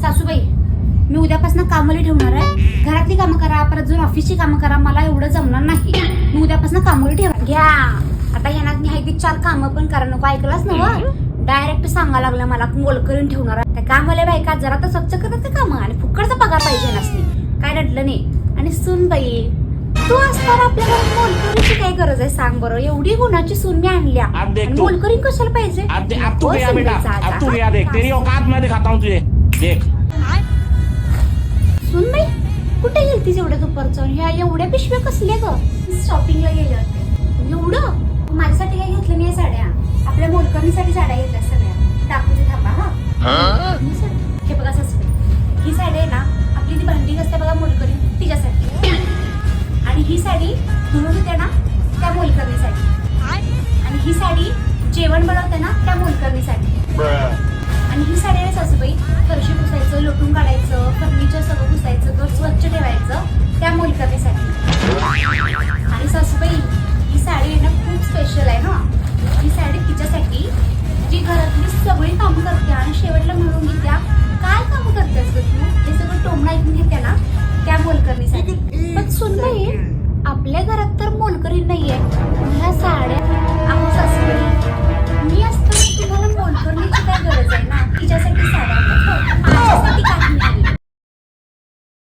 सासूबाई, मी उद्यापासून कामाला ठेवणार आहे. घरातली कामं करा, परत जाऊन ऑफिसची कामं करा. मला एवढं जमणार नाही. मी उद्यापासून कामाला ठेवा. घ्या आता ह्यांना मी हाय ती 4 कामं पण करा नको. ऐकलाच ना? डायरेक्ट सांगा लागलं मला मोल करून ठेवणार आहे. त्या कामाला बायका जरा तर स्वच्छ करत कामं आणि फुकटचा पगार पाहिजे नसते. काय नडलं नाही. आणि सुन बाई, तू असताना आपल्या घरात मोलकरीची काय गरज आहे सांग बरं? एवढी गुणाची सून मी आणल्या, मोलकरी कशाला पाहिजे? अब तू गया बेटा, अब तू गया. देख तेरी औकात मैं दिखाता हूँ तुझे. देख सुन बाई, कुठे गेलतीस एवढ्या दुपारचं? ह्या एवढ्या पिशव्या कसल्या ग? शॉपिंगला गेले होते. एवढं? माझ्यासाठी काय घेतलं नाही साड्या? आपल्या मोलकरीसाठी साड्या घेतल्या सगळ्या. टाकून थांबा. हा